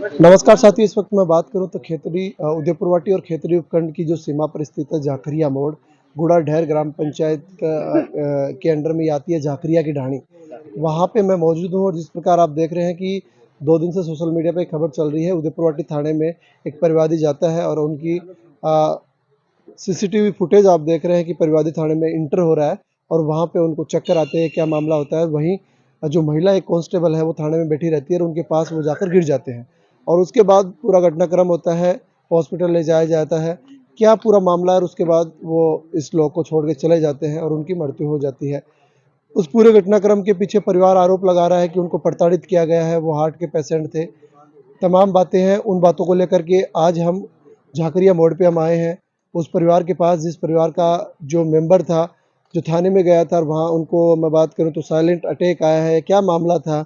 नमस्कार साथियों, इस वक्त मैं बात करूं तो खेतड़ी उदयपुरवाटी और खेतड़ी उपखंड की जो सीमा पर स्थित है झाकरिया मोड़ गुड़ा ढेर ग्राम पंचायत के अंडर में आती है झाकरिया की ढाणी। वहां पे मैं मौजूद हूं और जिस प्रकार आप देख रहे हैं कि 2 दिन से सोशल मीडिया पे खबर चल रही है, उदयपुरवाटी थाने में एक परिवादी जाता है और उनकी सीसीटीवी फुटेज आप देख रहे हैं कि परिवादी थाने में इंटर हो रहा है और वहाँ पे उनको चक्कर आते हैं, क्या मामला होता है। वहीं जो महिला एक कांस्टेबल है वो थाने में बैठी रहती है और उनके पास वो जाकर गिर जाते हैं और उसके बाद पूरा घटनाक्रम होता है, हॉस्पिटल ले जाया जाता है, क्या पूरा मामला है और उसके बाद वो इस लोक को छोड़ के चले जाते हैं और उनकी मृत्यु हो जाती है। उस पूरे घटनाक्रम के पीछे परिवार आरोप लगा रहा है कि उनको प्रताड़ित किया गया है, वो हार्ट के पेशेंट थे। तमाम बातें हैं, उन बातों को लेकर के आज हम झाकरिया मोड़ पे हम आए हैं उस परिवार के पास जिस परिवार का जो मेंबर था, जो थाने में गया था और वहाँ उनको मैं बात करूँ तो साइलेंट अटैक आया है। क्या मामला था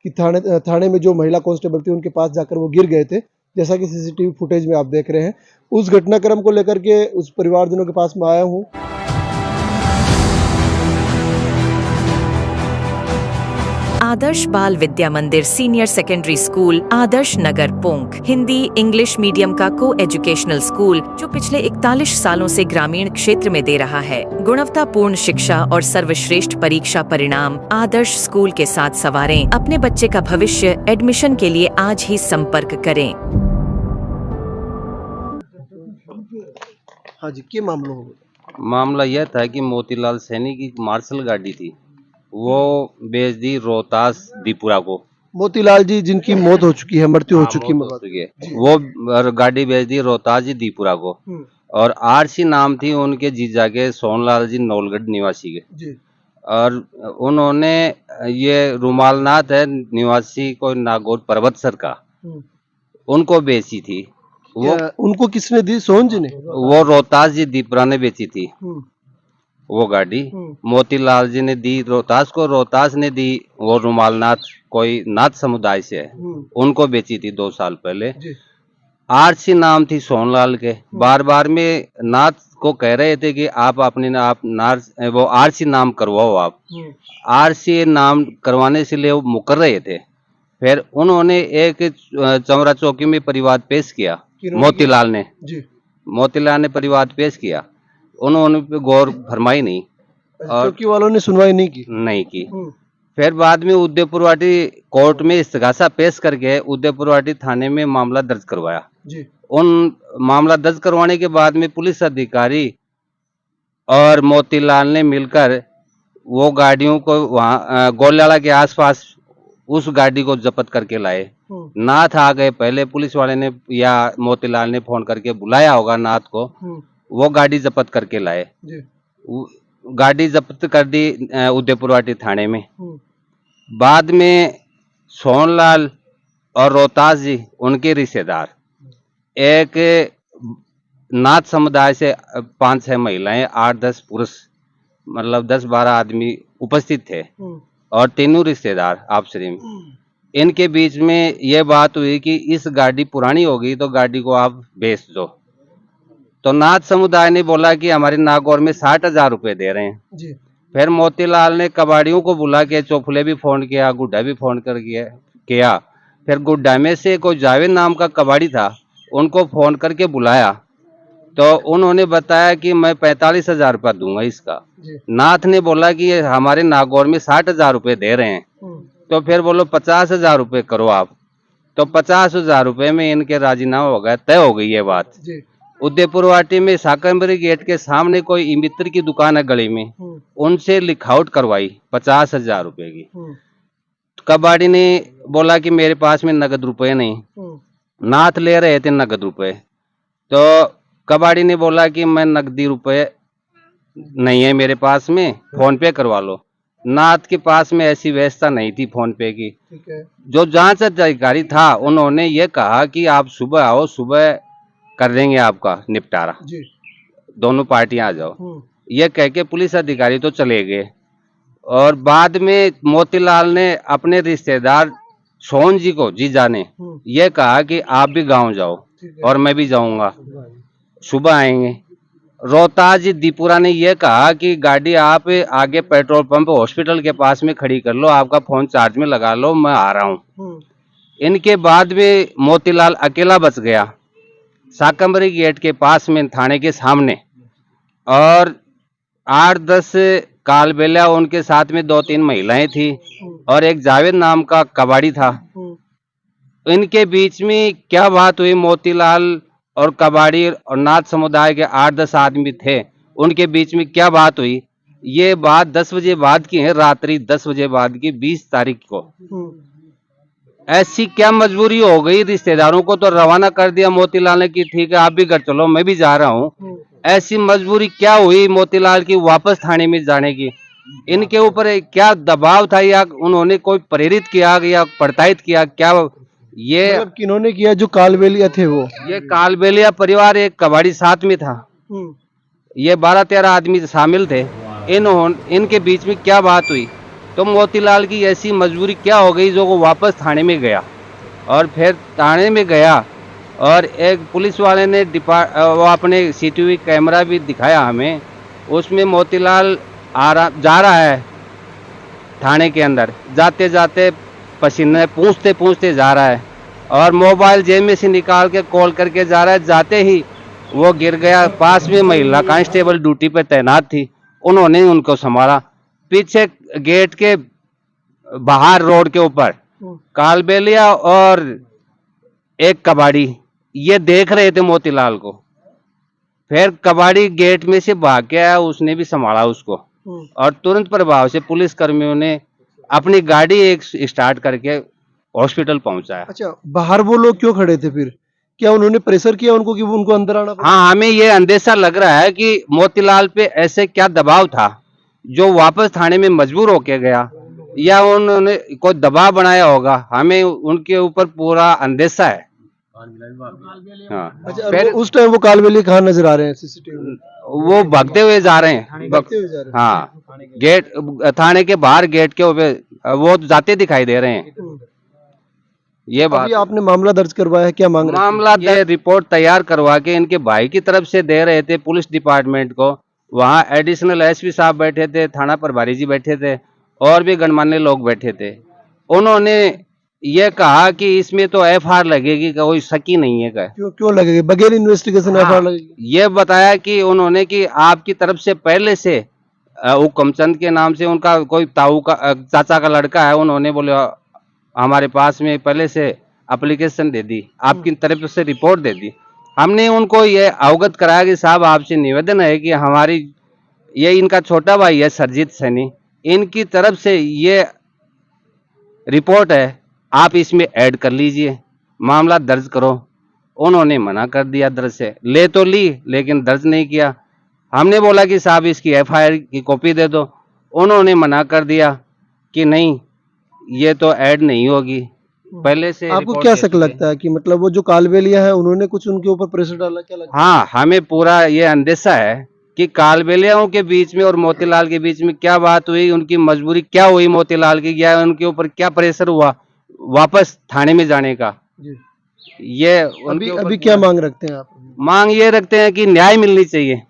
कि थाने में जो महिला कांस्टेबल थी उनके पास जाकर वो गिर गए थे, जैसा कि सीसीटीवी फुटेज में आप देख रहे हैं। उस घटनाक्रम को लेकर के उस परिवारजनों के पास मैं आया हूँ। आदर्श बाल विद्या मंदिर senior secondary school Adarsh Nagar पोंक Hindi English medium का को एजुकेशनल स्कूल जो पिछले 41 सालों से ग्रामीण क्षेत्र में दे रहा है गुणवत्तापूर्ण शिक्षा और सर्वश्रेष्ठ परीक्षा परिणाम। आदर्श स्कूल के साथ सवारें अपने बच्चे का भविष्य। एडमिशन के लिए आज ही संपर्क करें। हाँ जी, क्या मामला होगा? मामला यह था कि मोतीलाल सैनी की मार्शल गाड़ी थी, वो बेच दी रोहतास दीपुरा को। मोतीलाल जी जिनकी मौत हो चुकी है, मृत्यु हो चुकी है, वो गाड़ी बेच दी रोहतास जी दीपुरा को। और आरसी नाम थी उनके जीजा के सोनलाल जी नौलगढ़ निवासी के। और उन्होंने ये रुमालनाथ है निवासी को नागौर पर्वतसर का, उनको बेची थी। वो उनको किसने दी? सोहन जी ने? वो रोहतास जी दीपुरा ने बेची थी वो गाड़ी। मोतीलाल जी ने दी रोहतास को, रोहतास ने दी वो रुमालनाथ कोई नाथ समुदाय से है, उनको बेची थी 2 साल पहले। आरसी नाम थी सोनलाल के। बार बार में नाथ को कह रहे थे कि आप अपने आप वो आरसी नाम करवाओ। आप आरसी नाम करवाने से लिए वो मुकर रहे थे। फिर उन्होंने एक चौरा चौकी में परिवाद पेश किया। मोतीलाल ने परिवाद पेश किया, उन्होंने गौर फरमाई नहीं और चौकी वालों ने सुनवाई नहीं की। फिर बाद में उदयपुरवाटी कोर्ट में इस्तगासा पेश करके उदयपुरवाटी थाने में मामला दर्ज करवाया। उन मामला दर्ज करवाने के बाद में पुलिस अधिकारी और मोतीलाल ने मिलकर वो गाड़ियों को वहाँ गोल्याला के आसपास उस गाड़ी को जब्त करके लाए। नाथ आ गए, पहले पुलिस वाले ने या मोतीलाल ने फोन करके बुलाया होगा नाथ को, वो गाड़ी जब्त करके लाए। गाड़ी जब्त कर दी उदयपुरवाटी थाने में। बाद में सोनलाल और रोहतास जी उनके रिश्तेदार, एक नाथ समुदाय से 5-6 महिलाएं, 8-10 पुरुष, मतलब 10-12 आदमी उपस्थित थे और तीनों रिश्तेदार आपसरी में। इनके बीच में ये बात हुई कि इस गाड़ी पुरानी होगी तो गाड़ी को आप बेच दो। तो नाथ समुदाय ने बोला कि हमारे नागौर में 60,000 रुपए दे रहे हैं। फिर मोतीलाल ने कबाड़ियों को बुला के, चोफले भी फोन किया, गुड्डा भी फोन कर किया। फिर गुड्डा में से कोई जावेद नाम का कबाड़ी था, उनको फोन करके बुलाया तो उन्होंने बताया कि मैं 45,000 रुपया दूंगा इसका। नाथ ने बोला कि हमारे नागौर में 60,000 रुपए दे रहे हैं, तो फिर बोलो 50,000 रुपए करो आप। तो 50,000 रुपए में इनके राजीनामा हो गया, तय हो गई ये बात। उदयपुरवाटी में साकंबरी गेट के सामने कोई इमित्र की दुकान है गली में, उनसे लिखावट करवाई 50,000 रुपए की। कबाड़ी ने बोला कि मेरे पास में नगद रुपए नहीं, नाथ ले रहे थे नगद रुपए। तो कबाड़ी ने बोला कि मैं नगदी रुपए नहीं है मेरे पास में, फोन पे करवा लो। नाथ के पास में ऐसी व्यवस्था नहीं थी फोन पे की। जो जांच अधिकारी था उन्होंने ये कहा कि आप सुबह आओ, सुबह कर देंगे आपका निपटारा, दोनों पार्टियां आ जाओ। ये कह के पुलिस अधिकारी तो चले गए। और बाद में मोतीलाल ने अपने रिश्तेदार सोहन जी को, जीजा ने, ये कहा कि आप भी गांव जाओ और मैं भी जाऊंगा, सुबह आएंगे। रोहतास जी दीपुरा ने यह कहा कि गाड़ी आप आगे पेट्रोल पंप हॉस्पिटल के पास में खड़ी कर लो, आपका फोन चार्ज में लगा लो, मैं आ रहा हूँ। इनके बाद में मोतीलाल अकेला बच गया शाकंभरी गेट के पास में थाने के सामने, और 8-10 कालबेलिया, उनके साथ में 2-3 महिलाएं थी और एक जावेद नाम का कबाड़ी था। इनके बीच में क्या बात हुई, मोतीलाल और कबाड़ी और नाथ समुदाय के 8-10 आदमी थे, उनके बीच में क्या बात हुई, ये बात 10 बजे बाद की है, रात्रि 10 बजे बाद की 20 तारीख को। ऐसी क्या मजबूरी हो गई, रिश्तेदारों को तो रवाना कर दिया मोतीलाल ने कि ठीक है आप भी घर चलो, मैं भी जा रहा हूँ। ऐसी मजबूरी क्या हुई मोतीलाल की वापस थाने में जाने की? इनके ऊपर क्या दबाव था, या उन्होंने कोई प्रेरित किया या प्रोत्साहित किया क्या? ये मतलब किन्होंने किया? जो कालबेलिया थे वो? ये कालबेलिया परिवार, एक कबाड़ी साथ में था, ये 12-13 आदमी शामिल थे। इनके बीच में क्या बात हुई, तो मोतीलाल की ऐसी मजबूरी क्या हो गई जो वो वापस थाने में गया, और फिर थाने में गया और एक पुलिस वाले ने वो अपने सीसीटीवी कैमरा भी दिखाया हमें, उसमें मोतीलाल जा रहा है थाने के अंदर, जाते जाते पसीने पूछते पूछते जा रहा है और मोबाइल जेब में से निकाल के कॉल करके जा रहा है। जाते ही वो गिर गया, पास में महिला कांस्टेबल ड्यूटी पे तैनात थी, उन्होंने उनको संभाला। पीछे गेट के बाहर रोड के ऊपर कालबेलिया और एक कबाड़ी ये देख रहे थे मोतीलाल को, फिर कबाड़ी गेट में से भाग के आया, उसने भी संभाला उसको, और तुरंत प्रभाव से पुलिस कर्मियों ने अपनी गाड़ी एक स्टार्ट करके हॉस्पिटल पहुंचाया। अच्छा, बाहर वो लोग क्यों खड़े थे फिर? क्या उन्होंने प्रेशर किया उनको कि वो उनको अंदर आना पड़ा? हाँ, हमें ये अंदेशा लग रहा है कि मोतीलाल पे ऐसे क्या दबाव था जो वापस थाने में मजबूर होके गया, या उन्होंने कोई दबाव बनाया होगा, हमें उनके ऊपर पूरा अंदेशा है। हाँ, अच्छा, फिर उस टाइम वो कालबेलिया कहाँ नजर आ रहे हैं सीसीटीवी में? वो भागते हुए जा रहे हैं। भागते हुए जा रहे हैं? हाँ, गेट थाने के बाहर गेट के ऊपर वो जाते दिखाई दे रहे हैं। ये बात अभी आपने मामला दर्ज करवाया है, क्या मांग रहे थे? मामला रिपोर्ट तैयार करवा के इनके भाई की तरफ से दे रहे थे पुलिस डिपार्टमेंट को। वहाँ एडिशनल एसपी साहब बैठे थे, थाना प्रभारी जी बैठे थे, और भी गणमान्य लोग बैठे थे। उन्होंने ये कहा कि इसमें तो एफआईआर लगेगी, कोई शक ही नहीं है। क्यों लगेगी? बगैर इन्वेस्टिगेशन एफआईआर लगेगी? ये बताया कि उन्होंने कि आपकी तरफ से पहले से हुक्मचंद के नाम से उनका कोई ताऊ का चाचा का लड़का है, उन्होंने बोले हमारे पास में पहले से एप्लीकेशन दे दी, आपकी तरफ से रिपोर्ट दे दी। हमने उनको ये अवगत कराया कि साहब आपसे निवेदन है कि हमारी ये इनका छोटा भाई है सरजीत सैनी, इनकी तरफ से ये रिपोर्ट है, आप इसमें ऐड कर लीजिए, मामला दर्ज करो। उन्होंने मना कर दिया, दर्ज से ले तो ली लेकिन दर्ज नहीं किया। हमने बोला कि साहब इसकी एफआईआर की कॉपी दे दो, उन्होंने मना कर दिया कि नहीं ये तो ऐड नहीं होगी, पहले से। आपको क्या शक लगता है कि मतलब वो जो कालबेलिया है उन्होंने कुछ उनके ऊपर प्रेशर डाला, क्या लगता है? हाँ, हमें पूरा ये अंदेशा है कि कालबेलियाओं के बीच में और मोतीलाल के बीच में क्या बात हुई, उनकी मजबूरी क्या हुई मोतीलाल की, या उनके ऊपर क्या प्रेशर हुआ वापस थाने में जाने का। जी। ये अभी क्या मांग रखते हैं आप? मांग ये रखते हैं कि न्याय मिलनी चाहिए,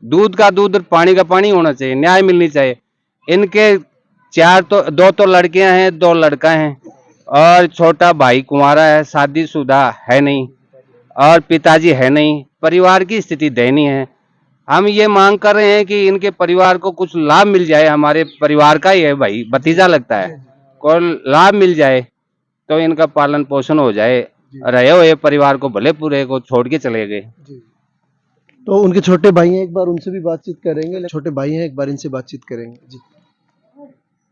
दूध का दूध और पानी का पानी होना चाहिए, न्याय मिलनी चाहिए। इनके 2 तो लड़कियां हैं, 2 लड़का हैं, और छोटा भाई कुंवारा है, शादीशुदा है नहीं, और पिताजी है नहीं, परिवार की स्थिति दयनीय है। हम ये मांग कर रहे हैं कि इनके परिवार को कुछ लाभ मिल जाए, हमारे परिवार का ही है भाई, भतीजा लगता है, कोई लाभ मिल जाए तो इनका पालन पोषण हो जाए। रहे हुए परिवार को भले पूरे को छोड़ के चले गए। तो उनके छोटे भाई हैं, एक बार उनसे भी बातचीत करेंगे। छोटे भाई हैं, एक बार इनसे बातचीत करेंगे। जी,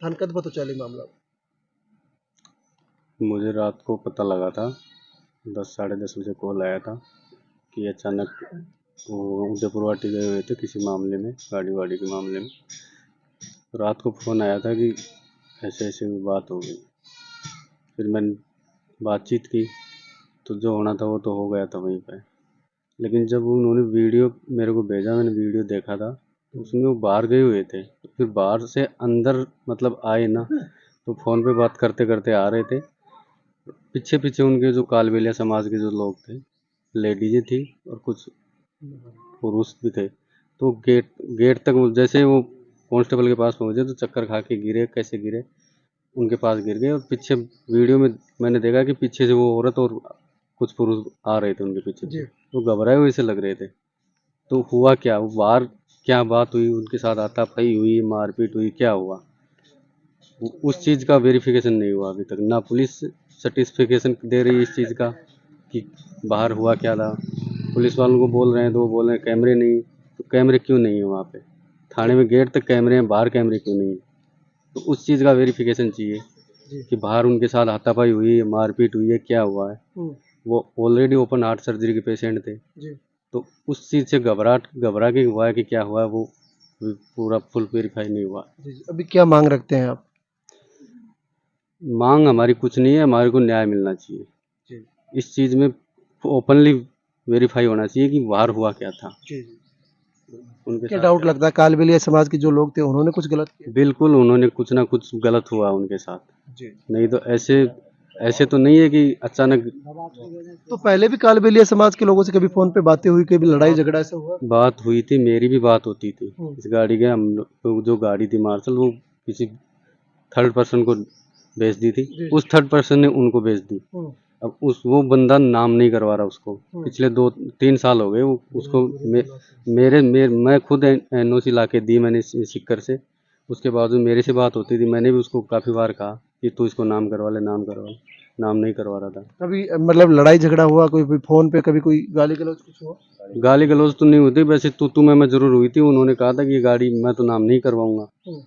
थानकद तो चले मामला। मुझे रात को पता लगा था, 10 साढ़े 10 बजे कॉल आया था कि अचानक वो उदयपुर वाटी गए हुए थे किसी मामले में, गाड़ी वाड़ी के मामले में। रात को फ़ोन आया था कि ऐसे ऐसे बात हो गई। फिर मैंने बातचीत की तो जो होना था वो तो हो गया था वहीं पे। लेकिन जब उन्होंने वीडियो मेरे को भेजा, मैंने वीडियो देखा था, तो उसमें वो बाहर गए हुए थे। तो फिर बाहर से अंदर मतलब आए ना, तो फ़ोन पे बात करते करते आ रहे थे। पीछे पीछे उनके जो कालबेलिया समाज के जो लोग थे, लेडीजें थी और कुछ पुरुष भी थे। तो गेट तक जैसे वो कांस्टेबल के पास पहुंचे तो चक्कर खा के गिरे। कैसे गिरे उनके पास गिर गए और पीछे वीडियो में मैंने देखा कि पीछे से वो औरत और कुछ पुरुष आ रहे थे उनके पीछे जी। तो घबराए हुए से लग रहे थे। तो हुआ क्या, वो बाहर क्या बात हुई, उनके साथ हाथापाई हुई, मारपीट हुई, क्या हुआ उस चीज़ का वेरिफिकेशन नहीं हुआ अभी तक। ना पुलिस सर्टिफिकेशन दे रही है इस चीज़ का कि बाहर हुआ क्या था। पुलिस वालों को बोल रहे हैं तो वो बोल रहे हैं कैमरे नहीं, तो कैमरे क्यों नहीं है वहाँ पे? थाने में गेट तक कैमरे हैं, बाहर कैमरे क्यों नहीं है? तो उस चीज़ का वेरिफिकेशन चाहिए जी। कि बाहर उनके साथ हाथापाई हुई है, मारपीट हुई है, क्या हुआ है। वो ऑलरेडी ओपन हार्ट सर्जरी के पेशेंट थे, जी। तो उस चीज़ से घबरा के हुआ है कि क्या हुआ है, वो पूरा फुल वेरीफाई नहीं हुआ। जी, जी। अभी क्या मांग रखते हैं आप? मांग हमारी कुछ नहीं है, हमारे को न्याय मिलना चाहिए। जी। इस चीज़ में ओपनली वेरीफाई होना चाहिए कि बाहर हुआ क्या था। जी, जी। उनके क्या साथ डाउट क्या लगता है कालबेलिया समाज के जो लोग थे उन्होंने कुछ गलत किया? बिल्कुल उन्होंने कुछ ना कुछ गलत हुआ उनके साथ, जी। नहीं तो ऐसे ऐसे तो नहीं है कि अचानक। तो पहले भी कालबेलिया समाज के लोगों से कभी फ़ोन पे बातें हुई, कभी लड़ाई झगड़ा ऐसा हुआ? बात हुई थी, मेरी भी बात होती थी हुँ। इस गाड़ी के। हम लोग जो गाड़ी थी मार्शल, वो किसी थर्ड पर्सन को बेच दी थी। जी, उस थर्ड पर्सन ने उनको बेच दी। हुँ, अब उस वो बंदा नाम नहीं करवा रहा उसको। हुँ। पिछले 2-3 साल हो गए वो उसको मैं खुद एनओसी ला के दी मैंने सिक्कर से। उसके बावजूद मेरे से बात होती थी, मैंने भी उसको काफ़ी बार कहा कि तू इसको नाम करवा ले, नाम करवा ले। नाम नहीं करवा रहा था। कभी मतलब लड़ाई झगड़ा हुआ, कोई भी फ़ोन पे कभी कोई गाली-गलौज कुछ हुआ? गाली गलौज तो नहीं होती, वैसे तू मैं ज़रूर हुई थी। उन्होंने कहा था कि ये गाड़ी मैं तो नाम नहीं करवाऊंगा। हुँ।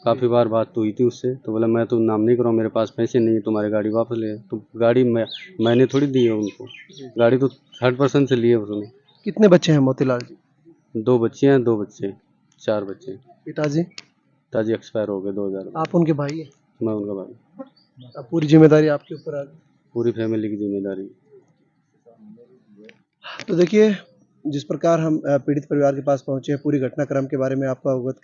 काफ़ी बार बात तो हुई थी उससे, तो बोला मैं तो नाम नहीं कराऊँ, मेरे पास पैसे नहीं है, तुम्हारी गाड़ी वापस ले। तो गाड़ी मैंने थोड़ी दी है उनको, गाड़ी तो थर्ड पर्सन से ली है उसने। कितने बच्चे हैं मोतीलाल जी? 2 बच्चे हैं, 2 बच्चे, 4 बच्चे। पिताजी? पिताजी एक्सपायर हो गए 2000 में। आप उनके भाई हैं? मैं उनका भाई। अब पूरी ज़िम्मेदारी आपके ऊपर आ गई। पूरी फैमिली की जिम्मेदारी। तो देखिए, जिस प्रकार हम पीड़ित परिवार के पास पहुँचे हैं, पूरी घटनाक्रम के बारे में आपको अवगत